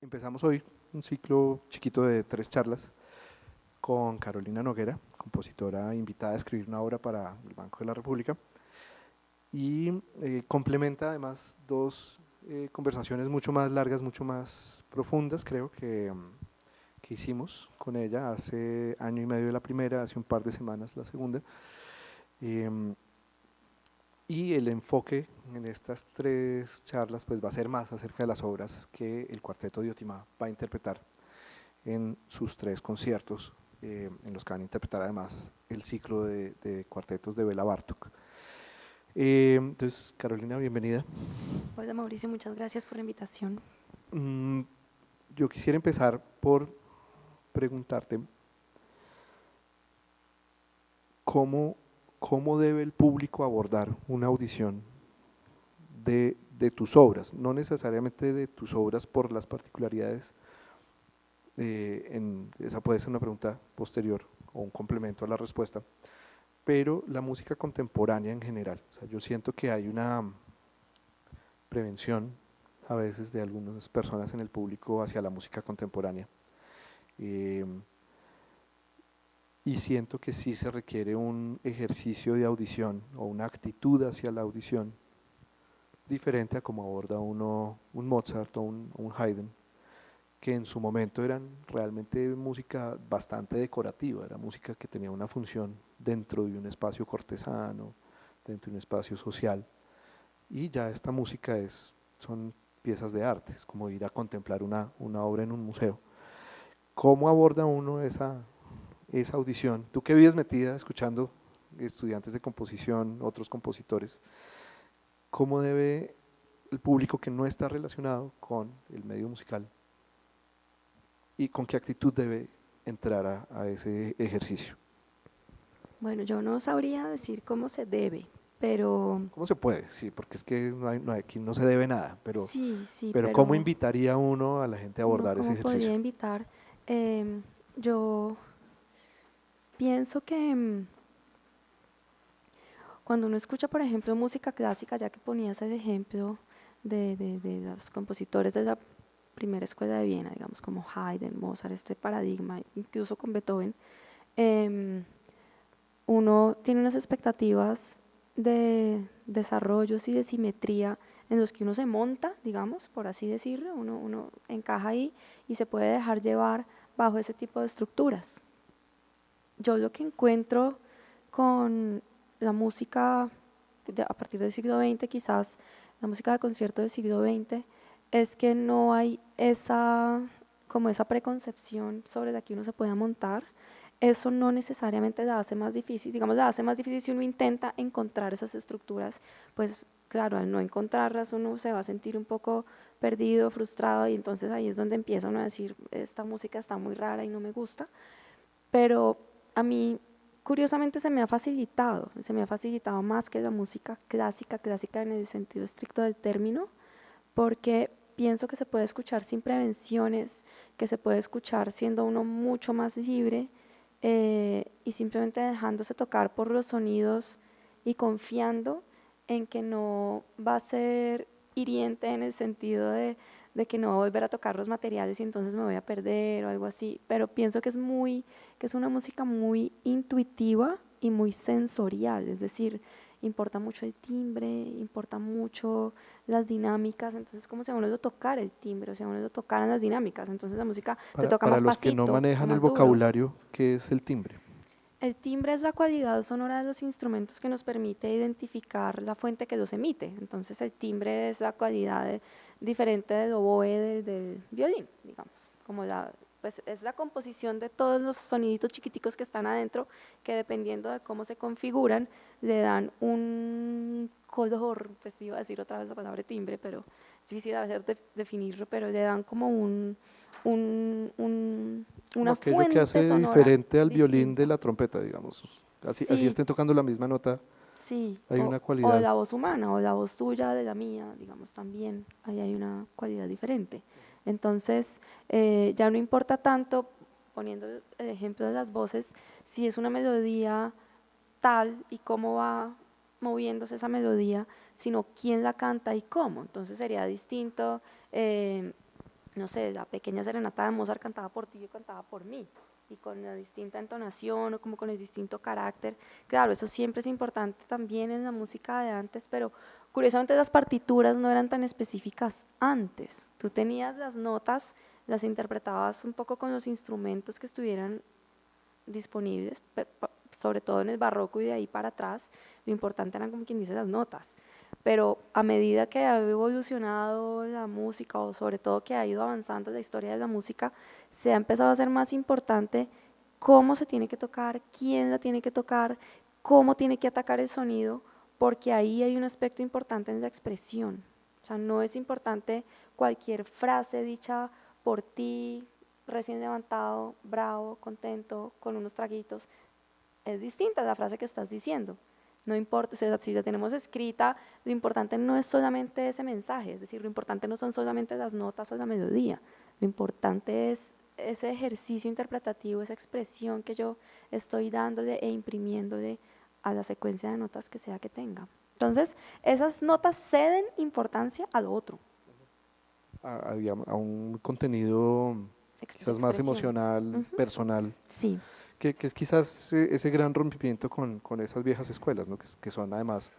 Empezamos hoy un ciclo chiquito de 3 charlas con Carolina Noguera, compositora invitada a escribir una obra para el Banco de la República, y complementa además dos conversaciones mucho más largas, mucho más profundas, creo que hicimos con ella hace año y medio la primera, hace un par de semanas la segunda. Em, y el enfoque en estas 3 charlas pues va a ser más acerca de las obras que el Cuarteto de Diotimá va a interpretar en sus 3 conciertos, en los que van a interpretar además el ciclo de cuartetos de Bela Bartók. Entonces, Carolina, bienvenida. Hola Mauricio, muchas gracias por la invitación. Mm, yo quisiera empezar por preguntarte cómo, cómo debe el público abordar una audición de tus obras, no necesariamente de tus obras por las particularidades. Esa puede ser una pregunta posterior o un complemento a la respuesta, pero la música contemporánea en general. O sea, yo siento que hay una prevención a veces de algunas personas en el público hacia la música contemporánea, eh, y siento que sí se requiere un ejercicio de audición o una actitud hacia la audición diferente a como aborda uno un Mozart o un Haydn, que en su momento eran realmente música bastante decorativa, era música que tenía una función dentro de un espacio cortesano, dentro de un espacio social, y ya esta música son piezas de arte, es como ir a contemplar una obra en un museo. ¿Cómo aborda uno esa audición? Tú que vives metida escuchando estudiantes de composición, otros compositores, ¿cómo debe el público que no está relacionado con el medio musical y con qué actitud debe entrar a ese ejercicio? Bueno, yo no sabría decir cómo se debe, pero ¿Cómo se puede? Sí, porque es que aquí no se debe nada, sí, sí, pero ¿cómo pero invitaría uno a la gente a uno abordar ese cómo podría ejercicio? invitar. Yo pienso que cuando uno escucha, por ejemplo, música clásica, ya que ponías el ejemplo de los compositores de la primera escuela de Viena, digamos, como Haydn, Mozart, este paradigma, incluso con Beethoven, em, uno tiene unas expectativas de desarrollos y de simetría en los que uno se monta, digamos, por así decirlo, uno encaja ahí y se puede dejar llevar bajo ese tipo de estructuras. Yo lo que encuentro con la música a partir del siglo XX, quizás la música de concierto del siglo XX, es que no hay como esa preconcepción sobre la que uno se pueda montar. Eso no necesariamente la hace más difícil, digamos, la hace más difícil si uno intenta encontrar esas estructuras, pues claro, al no encontrarlas uno se va a sentir un poco perdido, frustrado, y entonces ahí es donde empieza uno a decir, esta música está muy rara y no me gusta. Pero a mí curiosamente se me ha facilitado más que la música clásica, clásica en el sentido estricto del término, porque pienso que se puede escuchar sin prevenciones, que se puede escuchar siendo uno mucho más libre, y simplemente dejándose tocar por los sonidos y confiando en que no va a ser hiriente en el sentido de que no voy a volver a tocar los materiales y entonces me voy a perder o algo así, pero pienso que es una música muy intuitiva y muy sensorial, es decir, importa mucho el timbre, importa mucho las dinámicas, entonces como si a uno lo tocara el timbre, o si a uno lo tocaran las dinámicas, entonces la música te toca Para más los que no pasito o manejan el más duro. vocabulario, ¿qué es el timbre? El timbre es la cualidad sonora de los instrumentos que nos permite identificar la fuente que los emite. Entonces el timbre es la cualidad diferente del oboe del violín, digamos. Pues es la composición de todos los soniditos chiquiticos que están adentro, que dependiendo de cómo se configuran, le dan un color, pues iba a decir otra vez la palabra timbre, pero es difícil a veces definirlo, pero le dan como un, un, Como una aquello que fuente hace sonora diferente al violín de distinta. la trompeta, digamos. Así Sí, estén tocando la misma nota, sí, hay una o cualidad. la voz humana, o la voz tuya de la mía, digamos, también, ahí hay una cualidad diferente. Entonces, ya no importa tanto, poniendo el ejemplo de las voces, si es una melodía tal y cómo va moviéndose esa melodía, sino quién la canta y cómo. Entonces sería distinto no sé, la pequeña serenata de Mozart cantaba por ti, yo cantaba por mí, y con la distinta entonación o como con el distinto carácter. Claro, eso siempre es importante también en la música de antes, pero curiosamente las partituras no eran tan específicas antes. Tú tenías las notas, las interpretabas un poco con los instrumentos que estuvieran disponibles, sobre todo en el barroco y de ahí para atrás, lo importante eran como quien dice las notas. Pero a medida que ha evolucionado la música o sobre todo que ha ido avanzando la historia de la música, se ha empezado a hacer más importante cómo se tiene que tocar, quién la tiene que tocar, cómo tiene que atacar el sonido, porque ahí hay un aspecto importante en la expresión. O sea, no es importante cualquier frase dicha por ti, recién levantado, bravo, contento, con unos traguitos. Es distinta la frase que estás diciendo. No importa, si la tenemos escrita, lo importante no es solamente ese mensaje, es decir, lo importante no son solamente las notas o la melodía, lo importante es ese ejercicio interpretativo, esa expresión que yo estoy dándole e imprimiéndole a la secuencia de notas que sea que tenga. Entonces, esas notas ceden importancia a lo otro. A un contenido quizás más Expresión. emocional, personal, Sí. que es quizás ese gran rompimiento con esas viejas escuelas, ¿no? Que son además,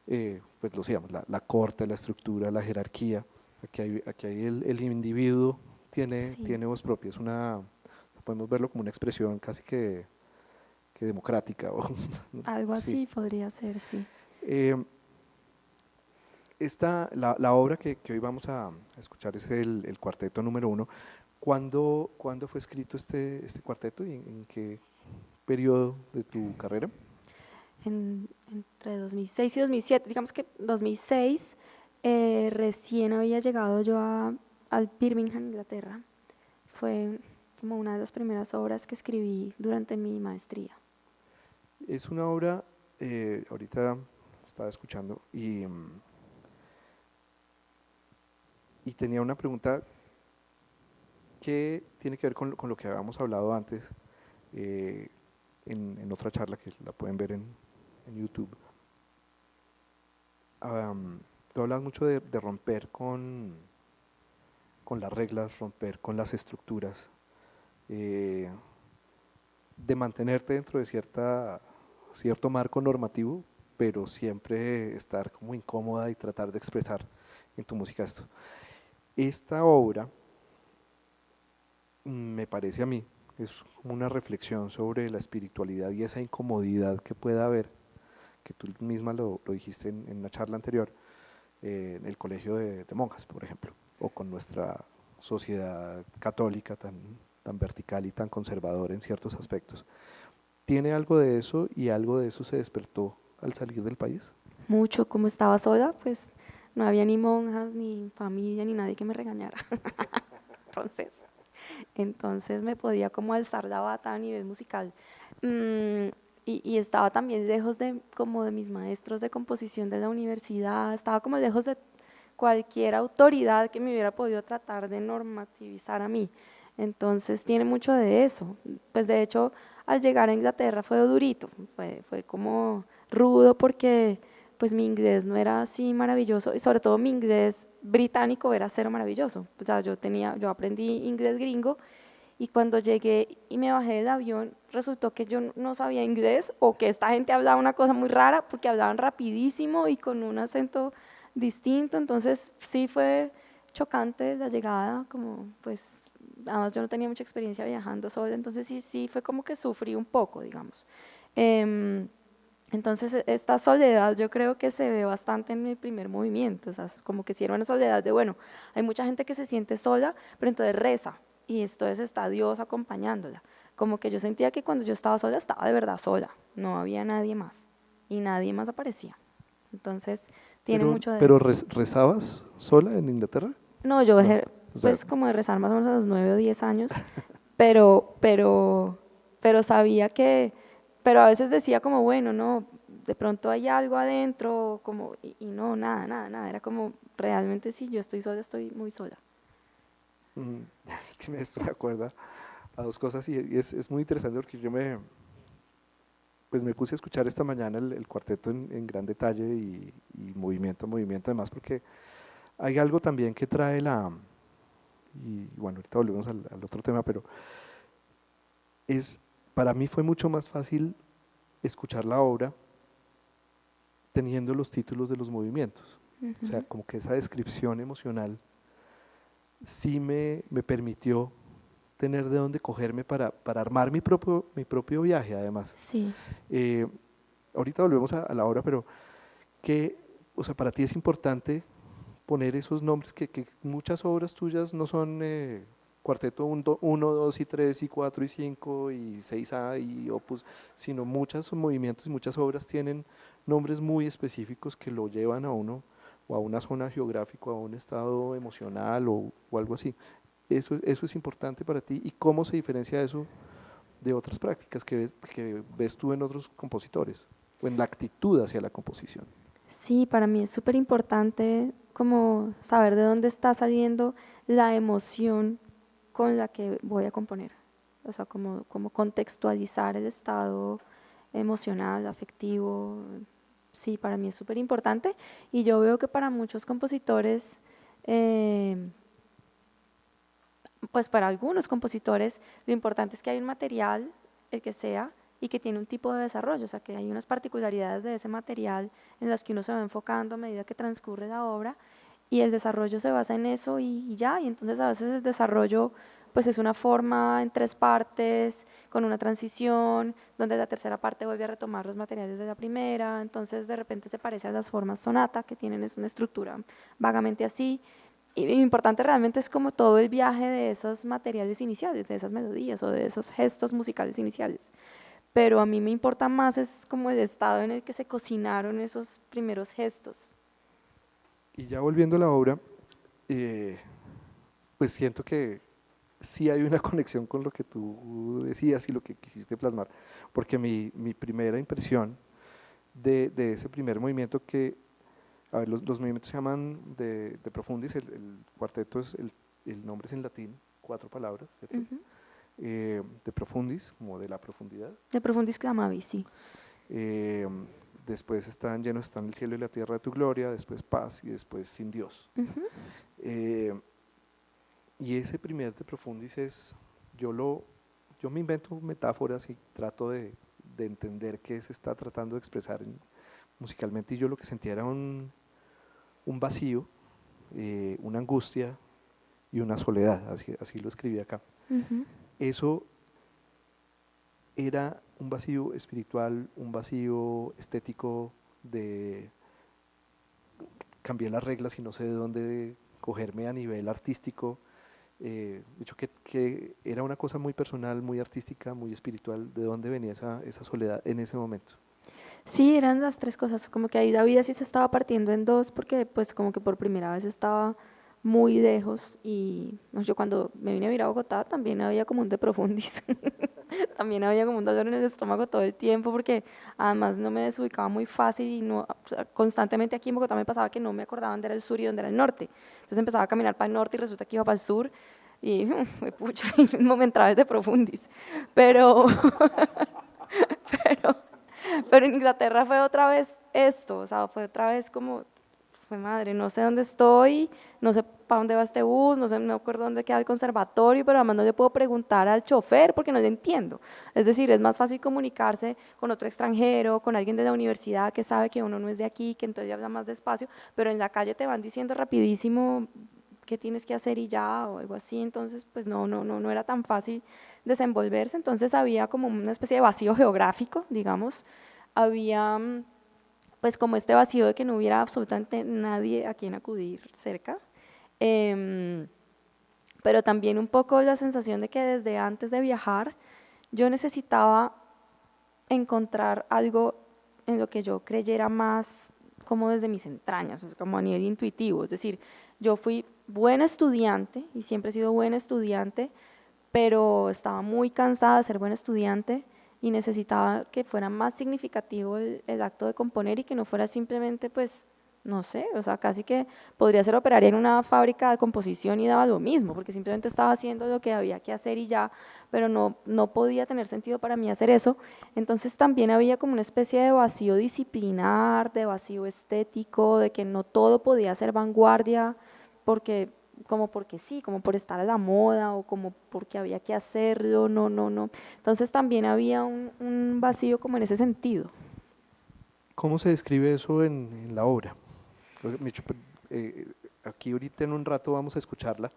pues lo decíamos, la corte, la estructura, la jerarquía. Aquí hay el individuo Sí, tiene voz propia, podemos verlo como una expresión casi que democrática. algo Sí. así podría ser, sí. Eh, la obra que hoy vamos a escuchar es el cuarteto número uno. ¿Cuándo fue escrito este cuarteto y en qué periodo de tu carrera? Entre 2006 y 2007, digamos que 2006 recién había llegado yo al Birmingham, Inglaterra. Fue como una de las primeras obras que escribí durante mi maestría. Es una obra, ahorita estaba escuchando y tenía una pregunta que tiene que ver con lo que habíamos hablado antes eh, en otra charla que la pueden ver en YouTube. Tú hablas mucho de romper con las reglas, romper con las estructuras, eh, de mantenerte dentro de cierto marco normativo, pero siempre estar como incómoda y tratar de expresar en tu música esto. Esta obra, me parece a mí, es como una reflexión sobre la espiritualidad y esa incomodidad que pueda haber, que tú misma lo dijiste en una charla anterior, en el colegio de monjas, por ejemplo, o con nuestra sociedad católica tan vertical y tan conservadora en ciertos aspectos. ¿Tiene algo de eso y algo de eso se despertó al salir del país? Mucho, como estaba sola, pues no había ni monjas, ni familia, ni nadie que me regañara. Entonces, entonces me podía como alzar la bata a nivel musical. Mm, y estaba también lejos de como de mis maestros de composición de la universidad, estaba como lejos de cualquier autoridad que me hubiera podido tratar de normativizar a mí. Entonces tiene mucho de eso. Pues de hecho, al llegar a Inglaterra fue durito, fue como rudo porque pues mi inglés no era así maravilloso y sobre todo mi inglés británico era cero maravilloso. O sea, yo aprendí inglés gringo y cuando llegué y me bajé del avión resultó que yo no sabía inglés o que esta gente hablaba una cosa muy rara porque hablaban rapidísimo y con un acento distinto, entonces sí fue chocante la llegada, como pues además yo no tenía mucha experiencia viajando sola, entonces sí fue como que sufrí un poco, digamos. Em, entonces esta soledad yo creo que se ve bastante en mi primer movimiento, o sea, como que si era una soledad de, bueno, hay mucha gente que se siente sola, pero entonces reza y entonces está Dios acompañándola. Como que yo sentía que cuando yo estaba sola, estaba de verdad sola, no había nadie más y nadie más aparecía. Entonces tiene mucho de Pero eso. ¿rezabas sola en Inglaterra? No, yo No. dejé O sea, pues como de rezar más o menos a los 9 o 10 años, pero, pero, pero sabía que, pero a veces decía como, bueno, no, de pronto hay algo adentro, como, y no, nada, era como, realmente sí, yo estoy sola, estoy muy sola. mm, es que esto me acuerda a dos cosas y es muy interesante porque pues me puse a escuchar esta mañana el cuarteto en gran detalle y movimiento a movimiento, además porque hay algo también que trae y bueno, ahorita volvemos al otro tema, pero para mí fue mucho más fácil escuchar la obra teniendo los títulos de los movimientos. O sea, como que esa descripción emocional sí me permitió tener de dónde cogerme para armar mi propio viaje, además. Sí. Ahorita volvemos a la obra, pero o sea, para ti es importante poner esos nombres que muchas obras tuyas no son cuarteto 1, 2 y 3 y 4 y 5 y 6A y opus, sino muchos movimientos y muchas obras tienen nombres muy específicos que lo llevan a uno o a una zona geográfica, a un estado emocional o algo así. Eso es importante para ti, y cómo se diferencia eso de otras prácticas que ves tú en otros compositores o en la actitud hacia la composición. Sí, para mí es súper importante como saber de dónde está saliendo la emoción con la que voy a componer. O sea, como contextualizar el estado emocional, afectivo. Sí, para mí es súper importante, y yo veo que para muchos compositores, pues para algunos compositores, lo importante es que hay un material, el que sea, y que tiene un tipo de desarrollo, o sea, que hay unas particularidades de ese material en las que uno se va enfocando a medida que transcurre la obra, y el desarrollo se basa en eso y ya, y entonces a veces el desarrollo pues es una forma en 3 partes, con una transición, donde la tercera parte vuelve a retomar los materiales de la primera, entonces de repente se parece a las formas sonata, que tienen es una estructura vagamente así, y lo importante realmente es como todo el viaje de esos materiales iniciales, de esas melodías o de esos gestos musicales iniciales. Pero a mí me importa más es como el estado en el que se cocinaron esos primeros gestos. Y ya volviendo a la obra, pues siento que sí hay una conexión con lo que tú decías y lo que quisiste plasmar, porque mi primera impresión de ese primer movimiento a ver, los movimientos se llaman de profundis, el cuarteto el nombre es en latín, 4 palabras, ¿cierto? De profundis, como de la profundidad. De profundis clamavis, sí. Después están el cielo y la tierra de tu gloria, después paz y después sin Dios. Y ese primer de profundis yo me invento metáforas y trato de entender qué se está tratando de expresar musicalmente, y yo lo que sentía era un vacío, una angustia y una soledad, así lo escribí acá. Eso era un vacío espiritual, un vacío estético de cambiar las reglas y no sé de dónde cogerme a nivel artístico. De hecho, que era una cosa muy personal, muy artística, muy espiritual. ¿De dónde venía esa soledad en ese momento? Sí, eran las 3 cosas, como que ahí la vida sí se estaba partiendo en 2, porque pues como que por primera vez estaba muy lejos, y yo cuando me vine a vivir a Bogotá también había como un de profundis, también había como un dolor en el estómago todo el tiempo, porque además no me desubicaba muy fácil y no, o sea, constantemente aquí en Bogotá me pasaba que no me acordaba dónde era el sur y dónde era el norte, entonces empezaba a caminar para el norte y resulta que iba para el sur, y pucha, y mismo me entraba el de profundis, pero, pero, pero en Inglaterra fue otra vez esto, o sea, fue otra vez como, fue madre, no sé dónde estoy, no sé para dónde va este bus, no sé, no me acuerdo dónde queda el conservatorio, pero además no le puedo preguntar al chofer porque no le entiendo. Es decir, es más fácil comunicarse con otro extranjero, con alguien de la universidad que sabe que uno no es de aquí, que entonces habla más despacio, pero en la calle te van diciendo rapidísimo qué tienes que hacer y ya, o algo así, entonces pues no era tan fácil desenvolverse, entonces había como una especie de vacío geográfico, digamos, había pues como este vacío de que no hubiera absolutamente nadie a quien acudir cerca, pero también un poco la sensación de que desde antes de viajar yo necesitaba encontrar algo en lo que yo creyera más como desde mis entrañas, como a nivel intuitivo, es decir, yo fui buena estudiante y siempre he sido buena estudiante, pero estaba muy cansada de ser buena estudiante y necesitaba que fuera más significativo el acto de componer y que no fuera simplemente, pues, no sé, o sea, casi que podría ser operaria en una fábrica de composición y daba lo mismo, porque simplemente estaba haciendo lo que había que hacer y ya, pero no podía tener sentido para mí hacer eso. Entonces también había como una especie de vacío disciplinar, de vacío estético, de que no todo podía ser vanguardia, porque como porque sí, como por estar a la moda o como porque había que hacerlo, no, no, no. Entonces también había un vacío como en ese sentido. ¿Cómo se describe eso en la obra? Micho, eh, aquí ahorita en un rato vamos a escucharla.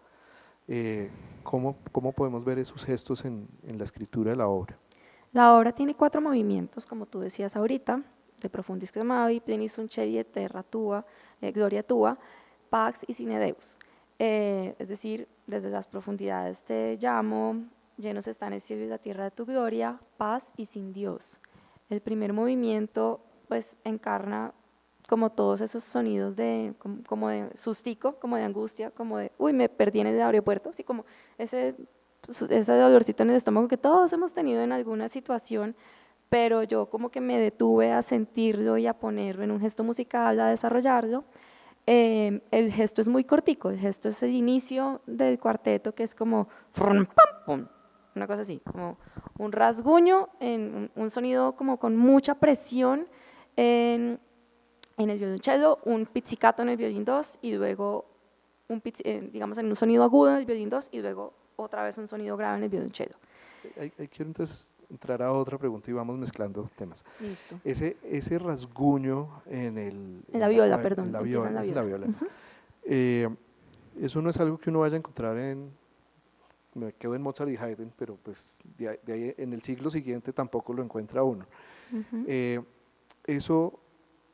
¿Cómo podemos ver esos gestos en la escritura de la obra? La obra tiene 4 movimientos, como tú decías ahorita, de Profundis Cremavi, Plenis sunt cedit terra tua, Gloria tua, Pax y Sine Deus. Es decir, desde las profundidades te llamo, llenos están el cielo y la tierra de tu gloria, paz y sin Dios. El primer movimiento pues encarna como todos esos sonidos de, como de sustico, como de angustia, como de, uy, me perdí en el aeropuerto, así como ese dolorcito en el estómago que todos hemos tenido en alguna situación, pero yo como que me detuve a sentirlo y a ponerlo en un gesto musical, a desarrollarlo. El gesto es muy cortico, el gesto es el inicio del cuarteto que es como frum, pam, pum, una cosa así, como un rasguño, en un sonido como con mucha presión en el violonchelo, un pizzicato en el violín 2 y luego digamos en un sonido agudo en el violín 2 y luego otra vez un sonido grave en el violonchelo. Quiero entonces entrar a otra pregunta y vamos mezclando temas. Listo. Ese rasguño en la viola, perdón, en la empieza viola, en la es en viola. la viola. Eso no es algo que uno vaya a encontrar me quedo en Mozart y Haydn, pero pues de ahí en el siglo siguiente tampoco lo encuentra uno. Eso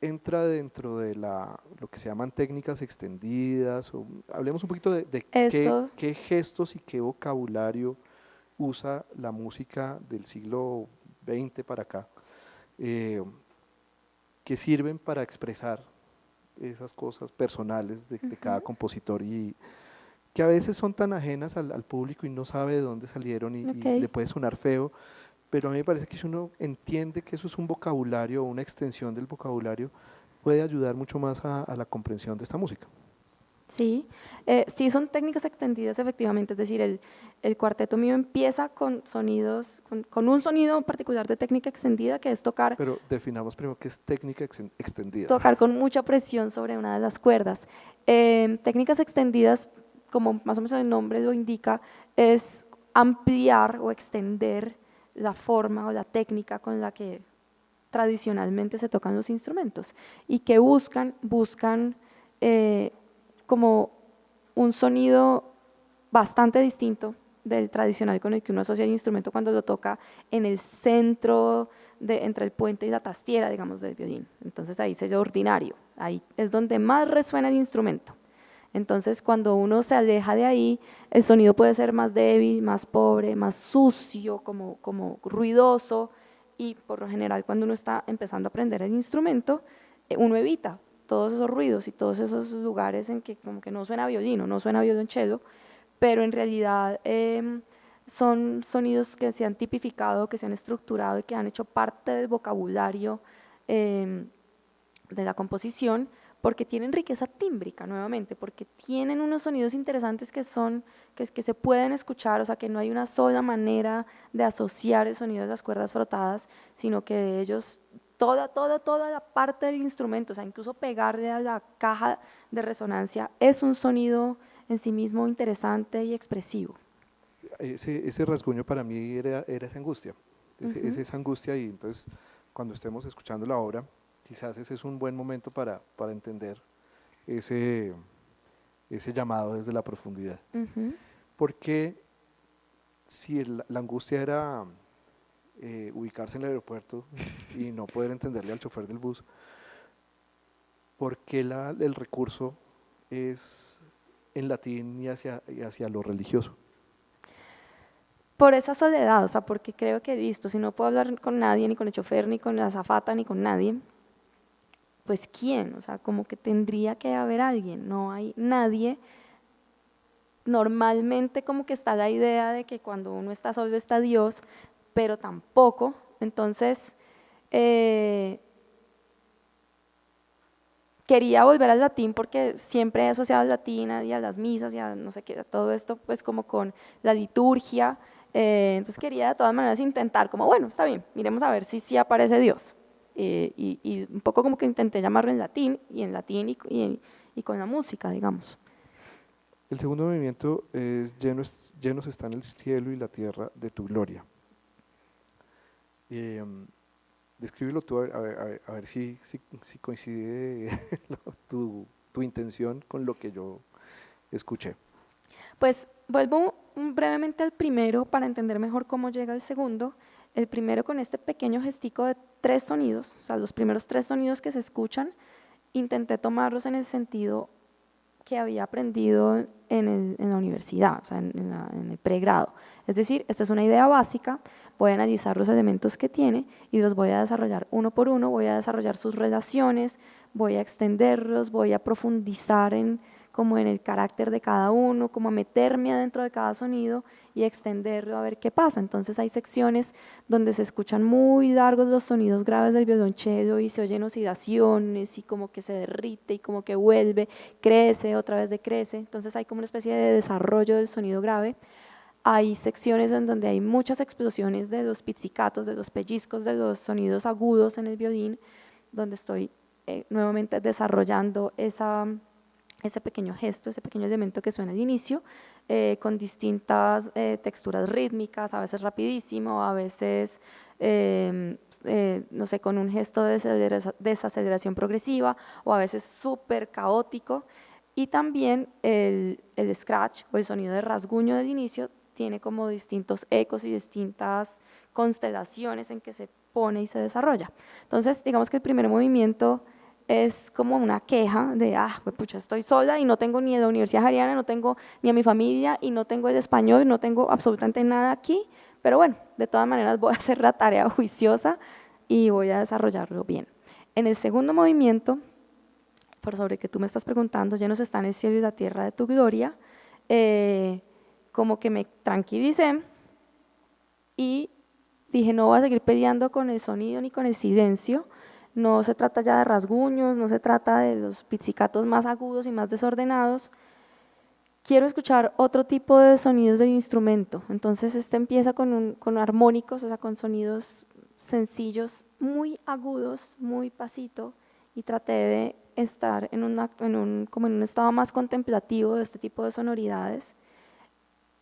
entra dentro de lo que se llaman técnicas extendidas, hablemos un poquito de Eso, qué gestos y qué vocabulario usa la música del siglo XX para acá, que sirven para expresar esas cosas personales de cada compositor y que a veces son tan ajenas al público y no sabe de dónde salieron y le puede sonar feo, pero a mí me parece que si uno entiende que eso es un vocabulario o una extensión del vocabulario, puede ayudar mucho más a la comprensión de esta música. sí, sí son técnicas extendidas efectivamente, es decir, el cuarteto mío empieza con sonidos, con un sonido particular de técnica extendida que es tocar. Pero definamos primero qué es técnica extendida. Tocar con mucha presión sobre una de las cuerdas. Técnicas extendidas, como más o menos el nombre lo indica, es ampliar o extender la forma o la técnica con la que tradicionalmente se tocan los instrumentos y que buscan como un sonido bastante distinto del tradicional con el que uno asocia el instrumento cuando lo toca en el centro entre el puente y la tastiera, digamos, del violín. Entonces ahí se oye ordinario, ahí es donde más resuena el instrumento. Entonces cuando uno se aleja de ahí, el sonido puede ser más débil, más pobre, más sucio, como ruidoso, y por lo general cuando uno está empezando a aprender el instrumento, uno evita todos esos ruidos y todos esos lugares en que como que no suena violín o no suena violonchelo, pero en realidad son sonidos que se han tipificado, que se han estructurado y que han hecho parte del vocabulario de la composición, porque tienen riqueza tímbrica nuevamente, porque tienen unos sonidos interesantes que se pueden escuchar, o sea que no hay una sola manera de asociar el sonido de las cuerdas frotadas, sino que de ellos toda la parte del instrumento, o sea incluso pegarle a la caja de resonancia es un sonido en sí mismo interesante y expresivo. Ese rasguño para mí era esa angustia, es esa angustia y entonces cuando estemos escuchando la obra, quizás ese es un buen momento para entender ese llamado desde la profundidad. Porque si la angustia era ubicarse en el aeropuerto y no poder entenderle al chofer del bus, ¿por qué el recurso es en latín y hacia lo religioso? Por esa soledad, o sea, porque creo que listo, si no puedo hablar con nadie, ni con el chofer, ni con la azafata, ni con nadie, pues ¿quién? O sea, como que tendría que haber alguien, no hay nadie. Normalmente como que está la idea de que cuando uno está solo está Dios, pero tampoco, entonces quería volver al latín porque siempre he asociado al latín y a las misas y a no sé qué, a todo esto pues como con la liturgia, entonces quería de todas maneras intentar como bueno, está bien, miremos a ver si aparece Dios, y un poco como que intenté llamarlo en latín y con la música, digamos. El segundo movimiento es llenos están el cielo y la tierra de tu gloria. Descríbelo tú a ver si coincide tu intención con lo que yo escuché. Pues vuelvo brevemente al primero para entender mejor cómo llega el segundo. El primero con este pequeño gestico de 3 sonidos, o sea, los primeros 3 sonidos que se escuchan, intenté tomarlos en el sentido que había aprendido en la universidad, o sea, en el pregrado. Es decir, esta es una idea básica, voy a analizar los elementos que tiene y los voy a desarrollar uno por uno, voy a desarrollar sus relaciones, voy a extenderlos, voy a profundizar como en el carácter de cada uno, como a meterme adentro de cada sonido y extenderlo a ver qué pasa. Entonces hay secciones donde se escuchan muy largos los sonidos graves del violonchelo y se oyen oscilaciones y como que se derrite y como que vuelve, crece, otra vez decrece. Entonces hay como una especie de desarrollo del sonido grave. Hay secciones en donde hay muchas explosiones de los pizzicatos, de los pellizcos, de los sonidos agudos en el violín, donde estoy nuevamente desarrollando ese pequeño gesto, ese pequeño elemento que suena al inicio, con distintas texturas rítmicas, a veces rapidísimo, a veces, no sé, con un gesto de desaceleración progresiva o a veces súper caótico. Y también el scratch o el sonido de rasguño del inicio tiene como distintos ecos y distintas constelaciones en que se pone y se desarrolla. Entonces, digamos que el primer movimiento es como una queja de, pues pucha, estoy sola y no tengo ni la Universidad Javeriana, no tengo ni a mi familia y no tengo el español, no tengo absolutamente nada aquí, pero bueno, de todas maneras voy a hacer la tarea juiciosa y voy a desarrollarlo bien. En el segundo movimiento, por sobre que tú me estás preguntando, llenos están el cielo y la tierra de tu gloria, como que me tranquilicé y dije, no voy a seguir peleando con el sonido ni con el silencio. No se trata ya de rasguños, no se trata de los pizzicatos más agudos y más desordenados. Quiero escuchar otro tipo de sonidos del instrumento. Entonces este empieza con armónicos, o sea, con sonidos sencillos, muy agudos, muy pasito, y traté de estar como en un estado más contemplativo de este tipo de sonoridades.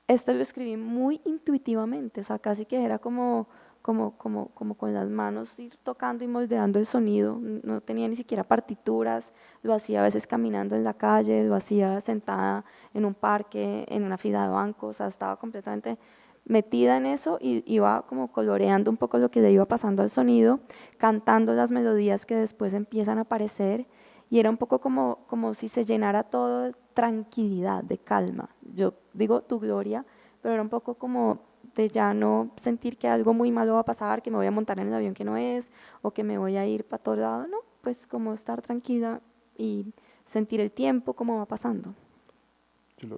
Este lo escribí muy intuitivamente, o sea, casi que era como con las manos ir tocando y moldeando el sonido, no tenía ni siquiera partituras, lo hacía a veces caminando en la calle, lo hacía sentada en un parque, en una fila de bancos, o sea, estaba completamente metida en eso y iba como coloreando un poco lo que le iba pasando al sonido, cantando las melodías que después empiezan a aparecer y era un poco como si se llenara todo de tranquilidad, de calma. Yo digo tu gloria, pero era un poco como de ya no sentir que algo muy malo va a pasar, que me voy a montar en el avión que no es, o que me voy a ir para todo lado, no, pues como estar tranquila y sentir el tiempo como va pasando.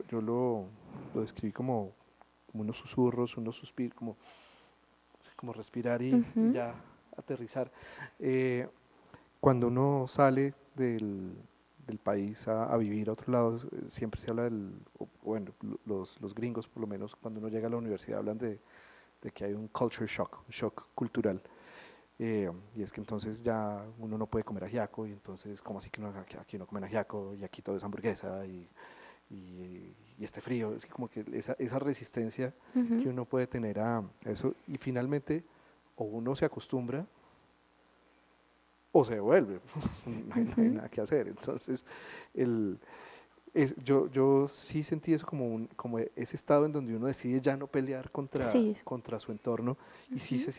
Yo lo describí como unos susurros, unos suspiros, como respirar y Ujú. ya aterrizar. Cuando uno sale del país a vivir a otro lado, siempre se habla bueno, los gringos por lo menos cuando uno llega a la universidad hablan de que hay un culture shock, un shock cultural. Y es que entonces ya uno no puede comer ajiaco y entonces, ¿cómo así que aquí no comen ajiaco y aquí todo es hamburguesa y este frío? Es que como que esa resistencia que Ujú. uno puede tener a eso y finalmente o uno se acostumbra o se devuelve, no hay Ujú. nada que hacer. Entonces, el, yo sí sentí eso como ese estado en donde uno decide ya no pelear Sí. contra su entorno y Ujú. sí se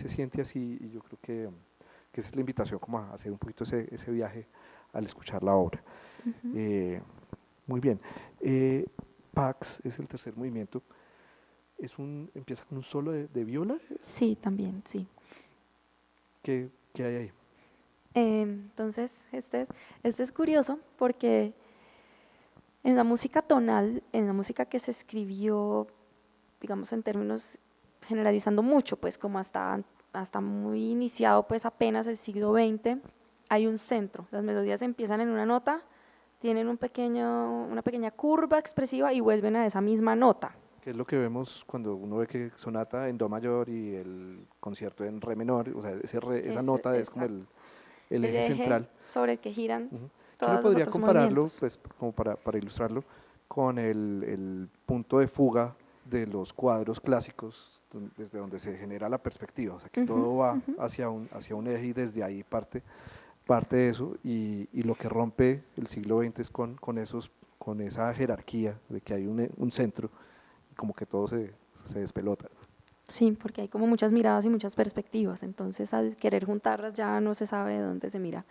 siente así y yo creo que esa es la invitación como a hacer un poquito ese viaje al escuchar la obra. Ujú. Eh, Muy bien. Eh, Pax es el tercer movimiento. Empieza con un solo de viola. Sí, también, sí. ¿Qué hay ahí? Entonces, este es curioso porque en la música tonal, en la música que se escribió, digamos en términos generalizando mucho, pues como hasta muy iniciado, pues apenas el siglo XX, hay un centro. Las melodías empiezan en una nota, tienen una pequeñña curva expresiva y vuelven a esa misma nota. ¿Qué es lo que vemos cuando uno ve que sonata en do mayor y el concierto en re menor? O sea, esa Es nota es como exacto, el el eje eje central. sobre el que giran Ujú. Yo no todos los podría otros compararlo, movimientos. pues como para ilustrarlo, con el punto de fuga de los cuadros clásicos, desde donde se genera la perspectiva, o sea que todo va hacia un eje y desde ahí parte de eso, y lo que rompe el siglo XX es con esa jerarquía de que hay un centro, como que todo se despelota. Sí, porque hay como muchas miradas y muchas perspectivas, entonces al querer juntarlas ya no se sabe de dónde se mira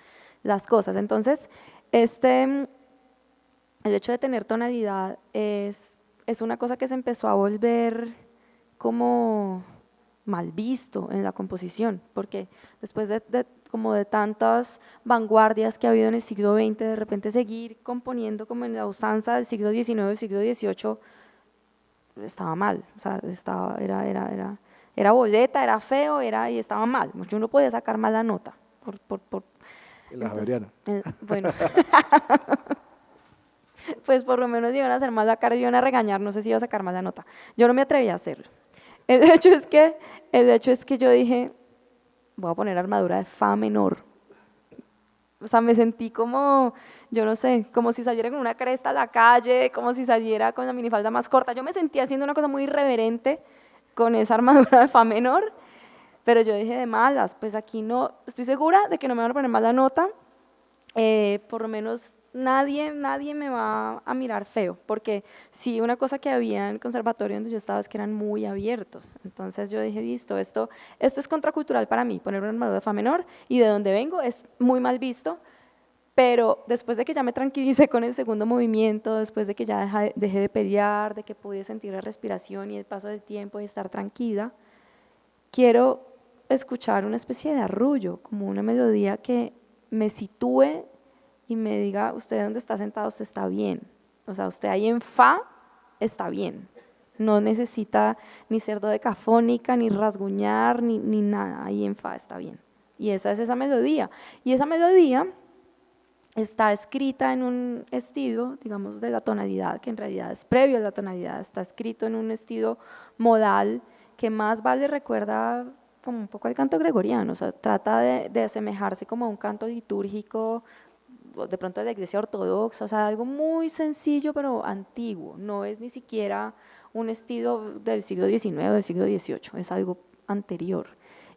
las cosas. Entonces, el hecho de tener tonalidad es una cosa que se empezó a volver como mal visto en la composición, porque después como de tantas vanguardias que ha habido en el siglo XX, de repente seguir componiendo como en la usanza del siglo XIX, del siglo XVIII, estaba mal, o sea, era boleta, era feo, y estaba mal, yo no podía sacar mala nota. En la Entonces, Javeriana. bueno, pues por lo menos iban a hacer más la cara y iban a regañar, no sé si iba a sacar más la nota. Yo no me atreví a hacerlo. El hecho es que yo dije, voy a poner armadura de fa menor. O sea, me sentí como, yo no sé, como si saliera con una cresta a la calle, como si saliera con la minifalda más corta. Yo me sentía haciendo una cosa muy irreverente con esa armadura de fa menor, pero yo dije de malas, pues aquí no, estoy segura de que no me van a poner más la nota, por lo menos nadie me va a mirar feo, porque sí, una cosa que había en el conservatorio donde yo estaba es que eran muy abiertos, entonces yo dije, listo, esto es contracultural para mí, poner una armadura de fa menor, y de donde vengo es muy mal visto, pero después de que ya me tranquilicé con el segundo movimiento, después de que ya dejé de pelear, de que pude sentir la respiración y el paso del tiempo y estar tranquila, quiero escuchar una especie de arrullo, como una melodía que me sitúe y me diga, usted donde está sentado, usted está bien. O sea, usted ahí en fa está bien. No necesita ni ser dodecafónica, ni rasguñar, ni nada. Ahí en fa está bien. Y esa es esa melodía. Y esa melodía está escrita en un estilo, digamos, de la tonalidad, que en realidad es previo a la tonalidad. Está escrito en un estilo modal que más vale recuerda como un poco al canto gregoriano. O sea, trata de asemejarse como a un canto litúrgico, de pronto de la iglesia ortodoxa, o sea, algo muy sencillo pero antiguo, no es ni siquiera un estilo del siglo XIX o del siglo XVIII, es algo anterior.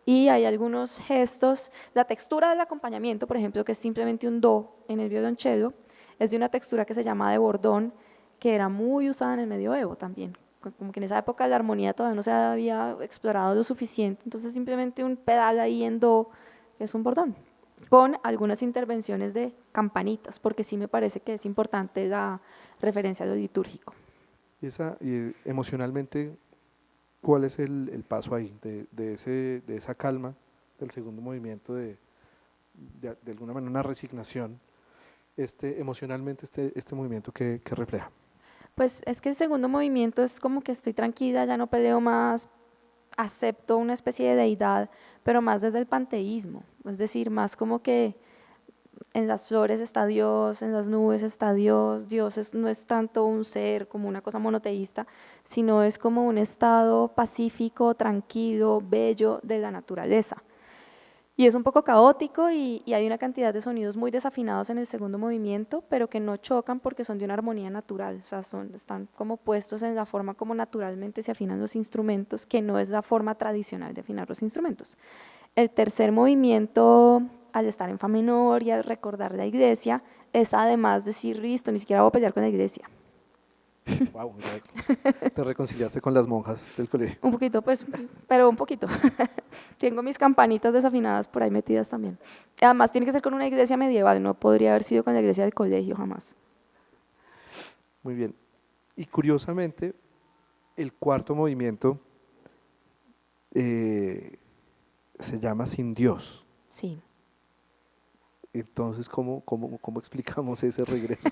Y hay algunos gestos, la textura del acompañamiento, por ejemplo, que es simplemente un do en el violonchelo, es de una textura que se llama de bordón, que era muy usada en el medioevo también, como que en esa época la armonía todavía no se había explorado lo suficiente, entonces simplemente un pedal ahí en do, que es un bordón, con algunas intervenciones de campanitas, porque sí me parece que es importante la referencia a lo litúrgico. Y emocionalmente, ¿cuál es el paso ahí de esa calma del segundo movimiento, de alguna manera una resignación, emocionalmente este movimiento que refleja? Pues es que el segundo movimiento es como que estoy tranquila, ya no peleo más, acepto una especie de deidad, pero más desde el panteísmo, es decir, más como que en las flores está Dios, en las nubes está Dios, no es tanto un ser como una cosa monoteísta, sino es como un estado pacífico, tranquilo, bello de la naturaleza. Y es un poco caótico y hay una cantidad de sonidos muy desafinados en el segundo movimiento, pero que no chocan porque son de una armonía natural, o sea, están como puestos en la forma como naturalmente se afinan los instrumentos, que no es la forma tradicional de afinar los instrumentos. El tercer movimiento, al estar en fa menor y al recordar la iglesia, es además decir, listo, ni siquiera voy a pelear con la iglesia. Wow, te reconciliaste con las monjas del colegio. Un poquito, pues, pero un poquito. Tengo mis campanitas desafinadas por ahí metidas también. Además, tiene que ser con una iglesia medieval, no podría haber sido con la iglesia del colegio jamás. Muy bien. Y curiosamente, el cuarto movimiento se llama Sin Dios. Sí. Entonces, ¿cómo explicamos ese regreso?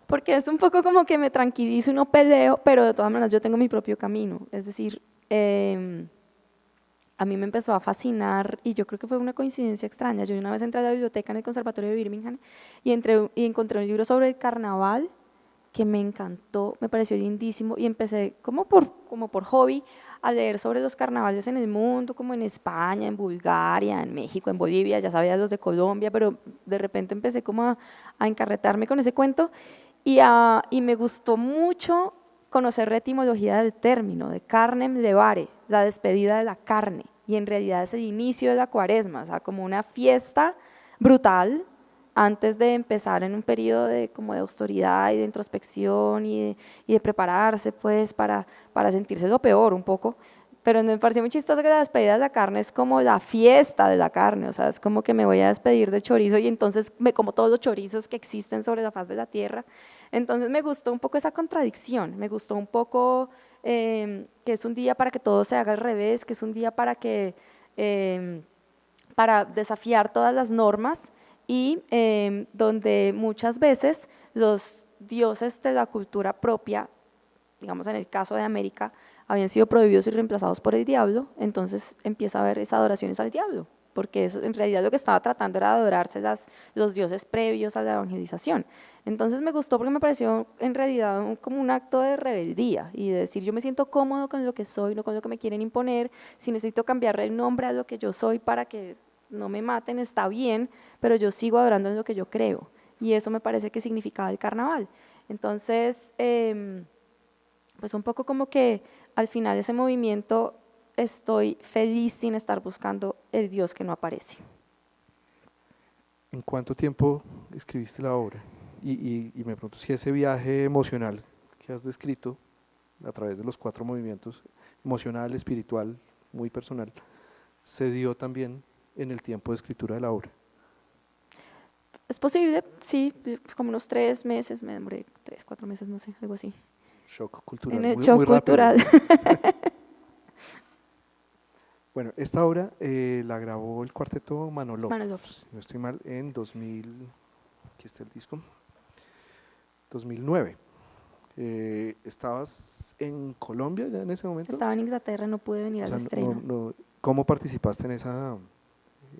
Porque es un poco como que me tranquilizo y no peleo, pero de todas maneras yo tengo mi propio camino. Es decir, a mí me empezó a fascinar y yo creo que fue una coincidencia extraña. Yo una vez entré a la biblioteca en el Conservatorio de Birmingham y encontré un libro sobre el carnaval que me encantó, me pareció lindísimo y empecé como por hobby a leer sobre los carnavales en el mundo, como en España, en Bulgaria, en México, en Bolivia, ya sabía los de Colombia, pero de repente empecé como a encarretarme con ese cuento Y me gustó mucho conocer la etimología del término, de carnem levare, la despedida de la carne, y en realidad es el inicio de la cuaresma, o sea, como una fiesta brutal antes de empezar en un periodo de, como de austeridad y de introspección y de prepararse pues para sentirse lo peor un poco. Pero me pareció muy chistoso que la despedida de la carne es como la fiesta de la carne, o sea, es como que me voy a despedir de chorizo y entonces me como todos los chorizos que existen sobre la faz de la tierra. Entonces me gustó un poco esa contradicción, me gustó un poco que es un día para que todo se haga al revés, que es un día para desafiar todas las normas y donde muchas veces los dioses de la cultura propia, digamos en el caso de América, habían sido prohibidos y reemplazados por el diablo, entonces empieza a haber esas adoraciones al diablo, porque eso, en realidad lo que estaba tratando era de adorarse los dioses previos a la evangelización. Entonces me gustó porque me pareció en realidad como un acto de rebeldía y de decir yo me siento cómodo con lo que soy, no con lo que me quieren imponer, si necesito cambiarle el nombre a lo que yo soy para que no me maten, está bien, pero yo sigo adorando en lo que yo creo, y eso me parece que significaba el carnaval. Entonces, pues un poco como que al final de ese movimiento estoy feliz sin estar buscando el Dios que no aparece. ¿En cuánto tiempo escribiste la obra? Y me pregunto si ese viaje emocional que has descrito a través de los 4 movimientos, emocional, espiritual, muy personal, se dio también en el tiempo de escritura de la obra. Es posible, sí, como unos 3 meses, me demoré 3, 4 meses, no sé, algo así. Shock cultural, En el muy, shock muy rápido. cultural. Bueno, esta obra la grabó el cuarteto Manolov, Manolov. si no estoy mal, en 2000, aquí está el disco, 2009. ¿Estabas en Colombia ya en ese momento? Estaba en Inglaterra, no pude venir O al sea, estreno. ¿cómo participaste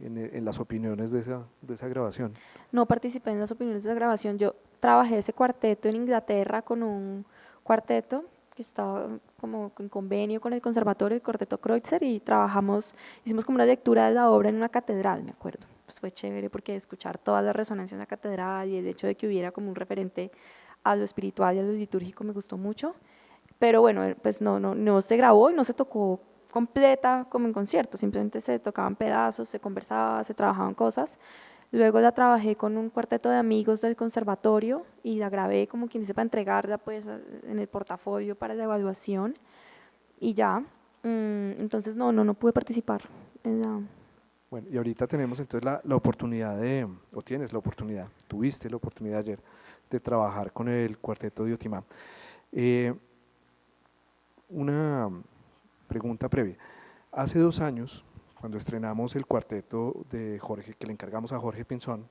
en las opiniones de esa grabación? No participé en las opiniones de la grabación, yo trabajé ese cuarteto en Inglaterra con un cuarteto que estaba como en convenio con el conservatorio, el cuarteto Kreutzer, y hicimos como una lectura de la obra en una catedral, me acuerdo. Pues fue chévere porque escuchar toda la resonancia en la catedral y el hecho de que hubiera como un referente a lo espiritual y a lo litúrgico me gustó mucho, pero bueno, pues no se grabó y no se tocó completa como en concierto, simplemente se tocaban pedazos, se conversaba, se trabajaban cosas. Luego la trabajé con un cuarteto de amigos del conservatorio y la grabé como quien dice para entregarla pues en el portafolio para la evaluación y ya. Entonces no pude participar en la... Bueno, y ahorita tenemos entonces la oportunidad o tienes la oportunidad, tuviste la oportunidad ayer de trabajar con el cuarteto de Diotimá. Una pregunta previa. Hace 2 años, cuando estrenamos el cuarteto de Jorge, que le encargamos a Jorge Pinzón,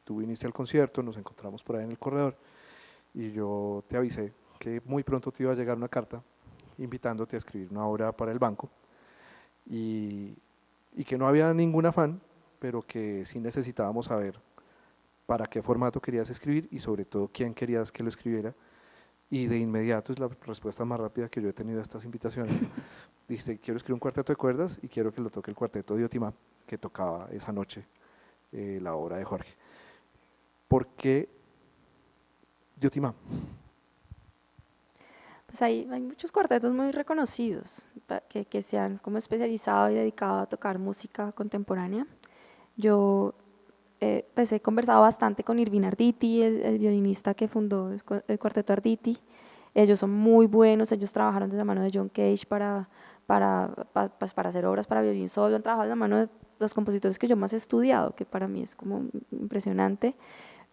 tú viniste al concierto, nos encontramos por ahí en el corredor y yo te avisé que muy pronto te iba a llegar una carta invitándote a escribir una obra para el banco y que no había ningún afán, pero que sí necesitábamos saber para qué formato querías escribir y sobre todo quién querías que lo escribiera. Y de inmediato es la respuesta más rápida que yo he tenido a estas invitaciones. Dijiste, quiero escribir un cuarteto de cuerdas y quiero que lo toque el cuarteto de Diotimá, que tocaba esa noche la obra de Jorge. ¿Por qué Diotimá? Pues hay muchos cuartetos muy reconocidos que se han como especializado y dedicado a tocar música contemporánea. Yo pues he conversado bastante con Irving Arditi, el violinista que fundó el cuarteto Arditi. Ellos son muy buenos, ellos trabajaron de la mano de John Cage para hacer obras para violín solo, han trabajado de la mano de los compositores que yo más he estudiado, que para mí es como impresionante.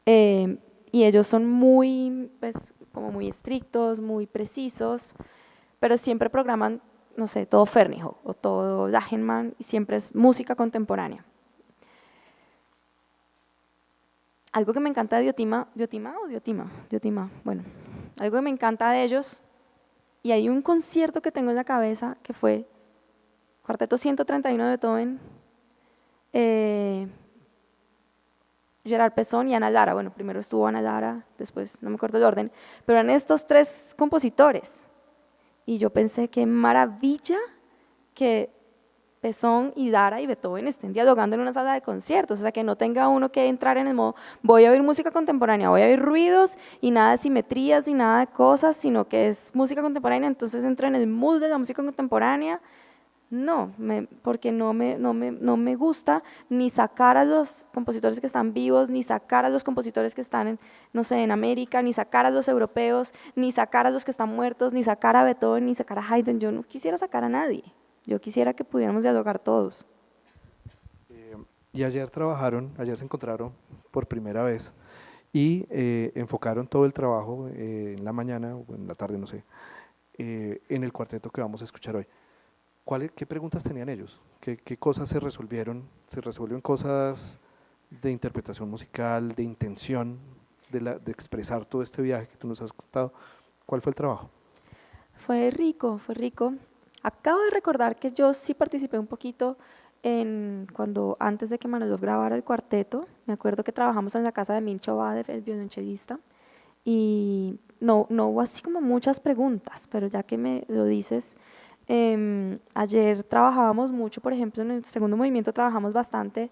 Y ellos son muy, pues, como muy estrictos, muy precisos, pero siempre programan, no sé, todo Fernijo o todo Lachenmann y siempre es música contemporánea. Algo que me encanta de Diotimá, bueno, algo que me encanta de ellos, y hay un concierto que tengo en la cabeza que fue Cuarteto 131 de Beethoven, Gerard Pesson y Ana Lara. Bueno, primero estuvo Ana Lara, después no me acuerdo el orden, pero eran estos 3 compositores. Y yo pensé, qué maravilla que Pesson y Dara y Beethoven estén dialogando en una sala de conciertos, o sea, que no tenga uno que entrar en el modo, voy a oír música contemporánea, voy a oír ruidos y nada de simetrías y nada de cosas, sino que es música contemporánea, entonces entro en el mood de la música contemporánea. No, porque no me gusta ni sacar a los compositores que están vivos, ni sacar a los compositores que están en, no sé, en América, ni sacar a los europeos, ni sacar a los que están muertos, ni sacar a Beethoven, ni sacar a Haydn. Yo no quisiera sacar a nadie. Yo quisiera que pudiéramos dialogar todos. Y ayer se encontraron por primera vez y enfocaron todo el trabajo en la mañana o en la tarde, no sé, en el cuarteto que vamos a escuchar hoy. ¿Qué preguntas tenían ellos? ¿Qué cosas se resolvieron? ¿Se resuelven cosas de interpretación musical, de intención, de expresar todo este viaje que tú nos has contado? ¿Cuál fue el trabajo? Fue rico, fue rico. Acabo de recordar que yo sí participé un poquito antes de que Manolov grabara el cuarteto. Me acuerdo que trabajamos en la casa de Mincho Badev, el violonchelista, y no hubo así como muchas preguntas, pero ya que me lo dices, ayer trabajábamos mucho, por ejemplo, en el segundo movimiento trabajamos bastante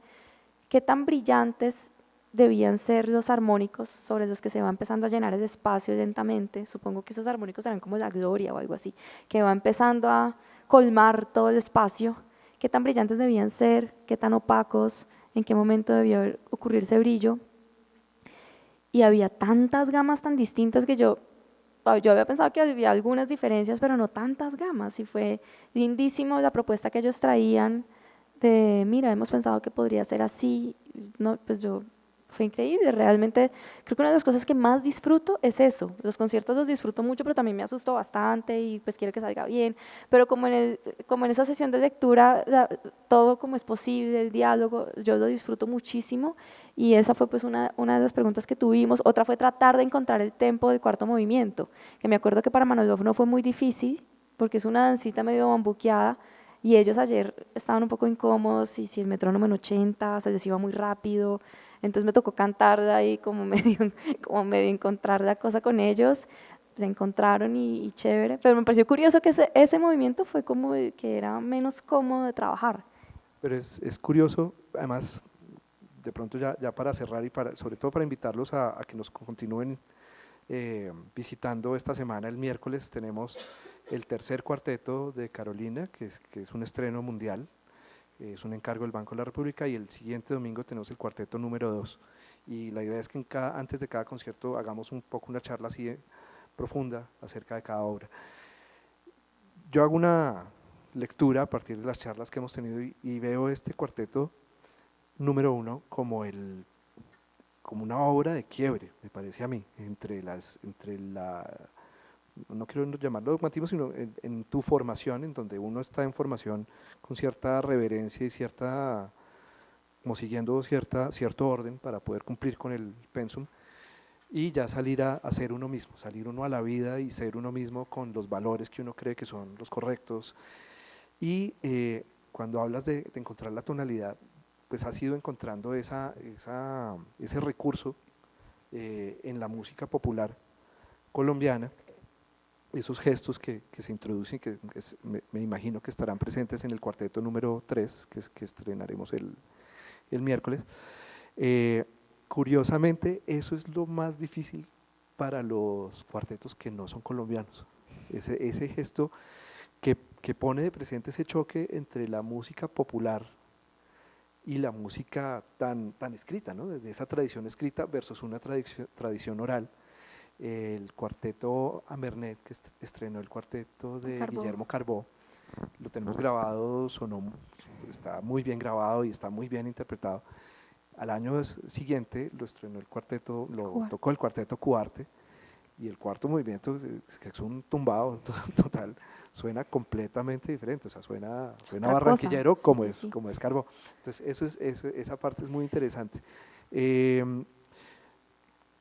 qué tan brillantes debían ser los armónicos sobre los que se va empezando a llenar el espacio lentamente. Supongo que esos armónicos eran como la gloria o algo así, que va empezando a colmar todo el espacio. Qué tan brillantes debían ser, qué tan opacos, en qué momento debió ocurrirse brillo. Y había tantas gamas tan distintas que yo había pensado que había algunas diferencias, pero no tantas gamas, y fue lindísimo la propuesta que ellos traían de, mira, hemos pensado que podría ser así, no, pues fue increíble, realmente creo que una de las cosas que más disfruto es eso, los conciertos los disfruto mucho, pero también me asustó bastante y pues quiero que salga bien, pero como en esa sesión de lectura, todo como es posible, el diálogo, yo lo disfruto muchísimo, y esa fue pues una de las preguntas que tuvimos. Otra fue tratar de encontrar el tempo del cuarto movimiento, que me acuerdo que para Manolov no fue muy difícil, porque es una dancita medio bambuqueada, y ellos ayer estaban un poco incómodos, y si el metrónomo en 80 se les iba muy rápido, entonces me tocó cantarla y como medio encontrar la cosa con ellos. Se encontraron y chévere, pero me pareció curioso que ese movimiento fue como que era menos cómodo de trabajar. Pero es curioso, además, de pronto ya para cerrar y sobre todo para invitarlos a que nos continúen visitando esta semana. El miércoles tenemos el tercer cuarteto de Carolina, que es un estreno mundial, es un encargo del Banco de la República, y el siguiente domingo tenemos el cuarteto número 2. Y la idea es que antes de cada concierto hagamos un poco una charla así profunda acerca de cada obra. Yo hago una lectura a partir de las charlas que hemos tenido y veo este cuarteto número 1 como una obra de quiebre, me parece a mí, no quiero llamarlo dogmatismo, sino en tu formación, en donde uno está en formación con cierta reverencia y como siguiendo cierto orden para poder cumplir con el pensum, y ya salir a ser uno mismo, salir uno a la vida y ser uno mismo con los valores que uno cree que son los correctos. Y cuando hablas de encontrar la tonalidad, pues has ido encontrando ese recurso en la música popular colombiana, esos gestos que se introducen, que me imagino que estarán presentes en el cuarteto número 3, que estrenaremos el miércoles. Curiosamente, eso es lo más difícil para los cuartetos que no son colombianos, ese gesto que pone de presente ese choque entre la música popular y la música tan escrita, ¿no? Desde esa tradición escrita versus una tradición oral. El cuarteto Amernet, que estrenó el cuarteto de Guillermo Carbó, lo tenemos grabado, está muy bien grabado y está muy bien interpretado. Al año siguiente lo estrenó tocó el cuarteto Cuarte, y el cuarto movimiento es un tumbado total, suena completamente diferente, o sea, suena barranquillero como es Carbó. Entonces esa parte es muy interesante.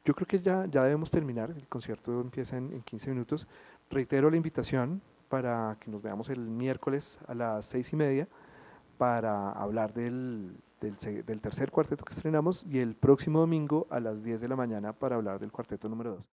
Yo creo que ya debemos terminar, el concierto empieza en 15 minutos. Reitero la invitación para que nos veamos el miércoles a las 6:30 para hablar del tercer cuarteto que estrenamos, y el próximo domingo a las 10 de la mañana para hablar del cuarteto número 2.